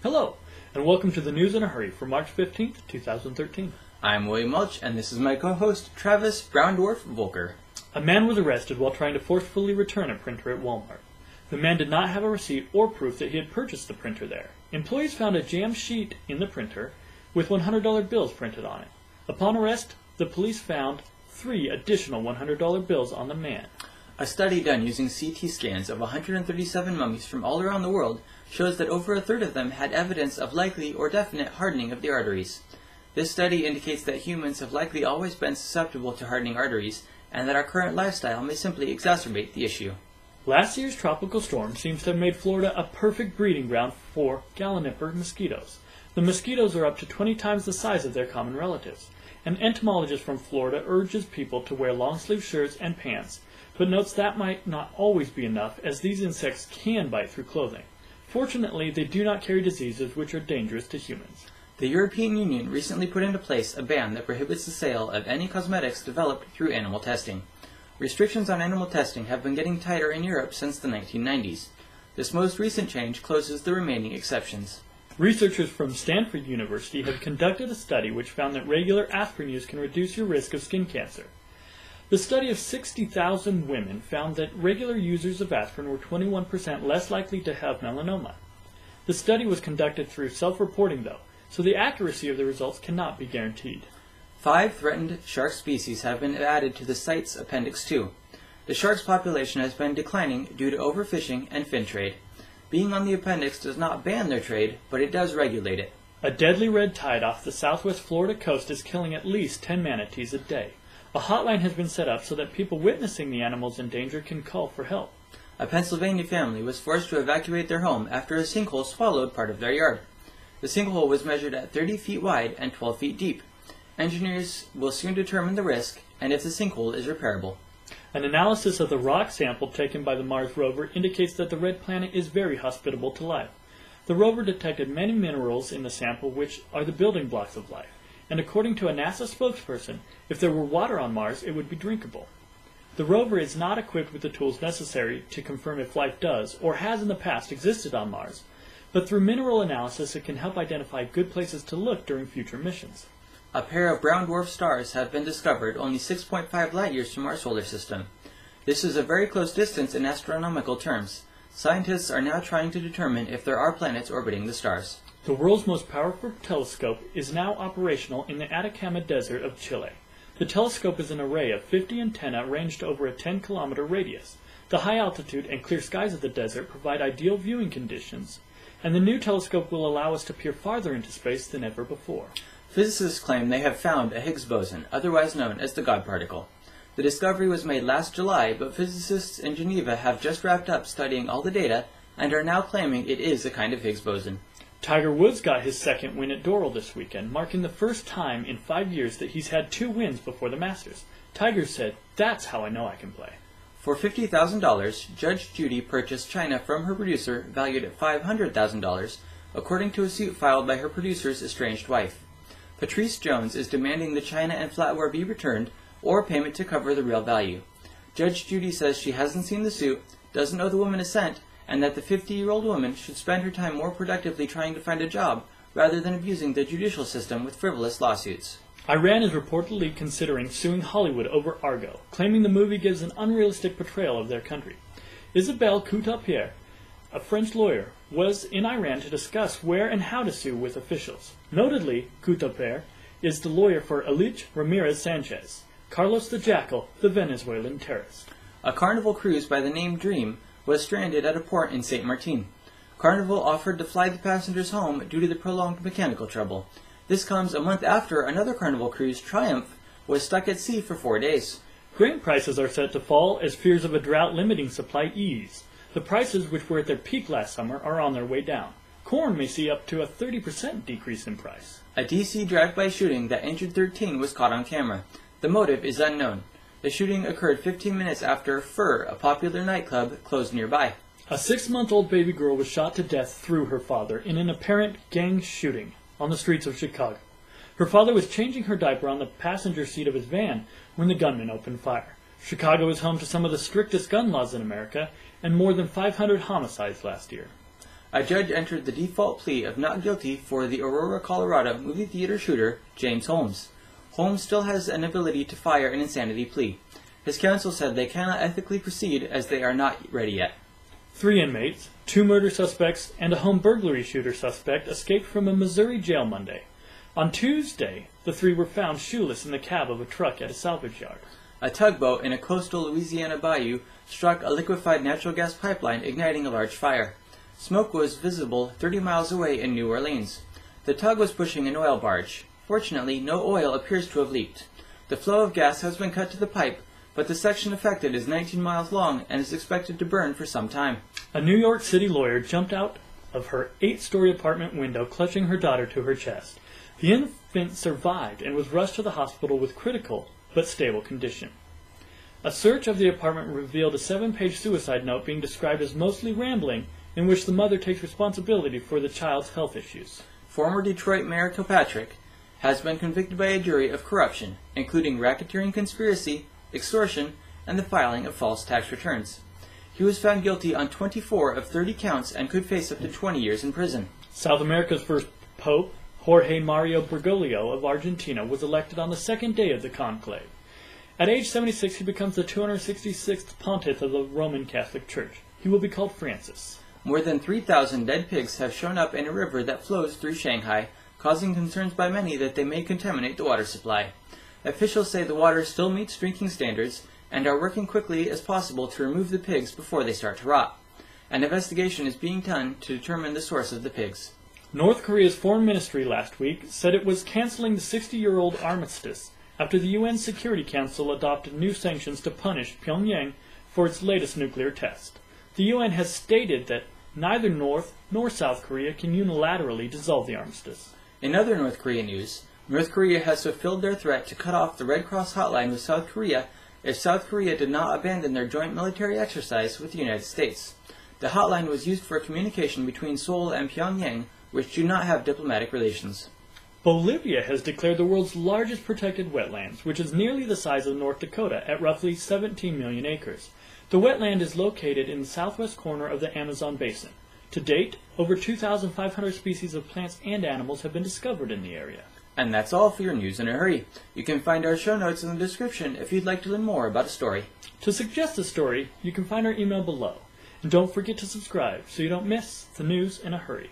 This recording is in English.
Hello, and welcome to the News in a Hurry for March 15th, 2013. I'm William Welch, and this is my co-host, Travis Brown Dwarf Volker. A man was arrested while trying to forcefully return a printer at Walmart. The man did not have a receipt or proof that he had purchased the printer there. Employees found a jammed sheet in the printer with $100 bills printed on it. Upon arrest, the police found 3 additional $100 bills on the man. A study done using CT scans of 137 mummies from all around the world shows that over a third of them had evidence of likely or definite hardening of the arteries. This study indicates that humans have likely always been susceptible to hardening arteries, and that our current lifestyle may simply exacerbate the issue. Last year's tropical storm seems to have made Florida a perfect breeding ground for galliniper mosquitoes. The mosquitoes are up to 20 times the size of their common relatives. An entomologist from Florida urges people to wear long-sleeve shirts and pants, but notes that might not always be enough, as these insects can bite through clothing. Fortunately, they do not carry diseases which are dangerous to humans. The European Union recently put into place a ban that prohibits the sale of any cosmetics developed through animal testing. Restrictions on animal testing have been getting tighter in Europe since the 1990s. This most recent change closes the remaining exceptions. Researchers from Stanford University have conducted a study which found that regular aspirin use can reduce your risk of skin cancer. The study of 60,000 women found that regular users of aspirin were 21% less likely to have melanoma. The study was conducted through self-reporting, though, so the accuracy of the results cannot be guaranteed. 5 threatened shark species have been added to the site's Appendix 2. The shark's population has been declining due to overfishing and fin trade. Being on the appendix does not ban their trade, but it does regulate it. A deadly red tide off the southwest Florida coast is killing at least 10 manatees a day. A hotline has been set up so that people witnessing the animals in danger can call for help. A Pennsylvania family was forced to evacuate their home after a sinkhole swallowed part of their yard. The sinkhole was measured at 30 feet wide and 12 feet deep. Engineers will soon determine the risk and if the sinkhole is repairable. An analysis of the rock sample taken by the Mars rover indicates that the red planet is very hospitable to life. The rover detected many minerals in the sample which are the building blocks of life, and according to a NASA spokesperson, if there were water on Mars, it would be drinkable. The rover is not equipped with the tools necessary to confirm if life does, or has in the past, existed on Mars, but through mineral analysis it can help identify good places to look during future missions. A pair of brown dwarf stars have been discovered only 6.5 light years from our solar system. This is a very close distance in astronomical terms. Scientists are now trying to determine if there are planets orbiting the stars. The world's most powerful telescope is now operational in the Atacama Desert of Chile. The telescope is an array of 50 antennae ranged over a 10-kilometer radius. The high altitude and clear skies of the desert provide ideal viewing conditions, and the new telescope will allow us to peer farther into space than ever before. Physicists claim they have found a Higgs boson, otherwise known as the God particle. The discovery was made last July, but physicists in Geneva have just wrapped up studying all the data and are now claiming it is a kind of Higgs boson. Tiger Woods got his second win at Doral this weekend, marking the first time in 5 years that he's had 2 wins before the Masters. Tiger said, "That's how I know I can play." For $50,000, Judge Judy purchased china from her producer, valued at $500,000, according to a suit filed by her producer's estranged wife. Patrice Jones is demanding the china and flatware be returned, or payment to cover the real value. Judge Judy says she hasn't seen the suit, doesn't owe the woman a cent, and that the 50-year-old woman should spend her time more productively trying to find a job, rather than abusing the judicial system with frivolous lawsuits. Iran is reportedly considering suing Hollywood over Argo, claiming the movie gives an unrealistic portrayal of their country. Isabelle Coutapierre, a French lawyer, was in Iran to discuss where and how to sue with officials. Notably, Coutapierre is the lawyer for Elich Ramirez Sanchez, Carlos the Jackal, the Venezuelan terrorist. A Carnival cruise by the name Dream was stranded at a port in St. Martin. Carnival offered to fly the passengers home due to the prolonged mechanical trouble. This comes a month after another Carnival cruise, Triumph, was stuck at sea for 4 days. Grain prices are set to fall as fears of a drought limiting supply ease. The prices, which were at their peak last summer, are on their way down. Corn may see up to a 30% decrease in price. A D.C. drive-by shooting that injured 13 was caught on camera. The motive is unknown. The shooting occurred 15 minutes after Fur, a popular nightclub, closed nearby. A 6-month-old baby girl was shot to death through her father in an apparent gang shooting on the streets of Chicago. Her father was changing her diaper on the passenger seat of his van when the gunman opened fire. Chicago is home to some of the strictest gun laws in America and more than 500 homicides last year. A judge entered the default plea of not guilty for the Aurora, Colorado movie theater shooter, James Holmes. Holmes still has an ability to fire an insanity plea. His counsel said they cannot ethically proceed as they are not ready yet. 3 inmates, 2 murder suspects, and a home burglary shooter suspect escaped from a Missouri jail Monday. On Tuesday, the 3 were found shoeless in the cab of a truck at a salvage yard. A tugboat in a coastal Louisiana bayou struck a liquefied natural gas pipeline, igniting a large fire. Smoke was visible 30 miles away in New Orleans. The tug was pushing an oil barge. Fortunately, no oil appears to have leaked. The flow of gas has been cut to the pipe, but the section affected is 19 miles long and is expected to burn for some time. A New York City lawyer jumped out of her 8-story apartment window, clutching her daughter to her chest. The infant survived and was rushed to the hospital with critical but stable condition. A search of the apartment revealed a 7-page suicide note being described as mostly rambling, in which the mother takes responsibility for the child's health issues. Former Detroit Mayor Kilpatrick has been convicted by a jury of corruption, including racketeering conspiracy, extortion, and the filing of false tax returns. He was found guilty on 24 of 30 counts and could face up to 20 years in prison. South America's first pope, Jorge Mario Bergoglio of Argentina, was elected on the second day of the conclave. At age 76, he becomes the 266th pontiff of the Roman Catholic Church. He will be called Francis. More than 3,000 dead pigs have shown up in a river that flows through Shanghai, causing concerns by many that they may contaminate the water supply. Officials say the water still meets drinking standards and are working quickly as possible to remove the pigs before they start to rot. An investigation is being done to determine the source of the pigs. North Korea's foreign ministry last week said it was canceling the 60-year-old armistice after the UN Security Council adopted new sanctions to punish Pyongyang for its latest nuclear test. The UN has stated that neither North nor South Korea can unilaterally dissolve the armistice. In other North Korean news, North Korea has fulfilled their threat to cut off the Red Cross hotline with South Korea if South Korea did not abandon their joint military exercise with the United States. The hotline was used for communication between Seoul and Pyongyang, which do not have diplomatic relations. Bolivia has declared the world's largest protected wetlands, which is nearly the size of North Dakota at roughly 17 million acres. The wetland is located in the southwest corner of the Amazon basin. To date, over 2,500 species of plants and animals have been discovered in the area. And that's all for your news in a hurry. You can find our show notes in the description if you'd like to learn more about a story. To suggest a story, you can find our email below. And don't forget to subscribe so you don't miss the news in a hurry.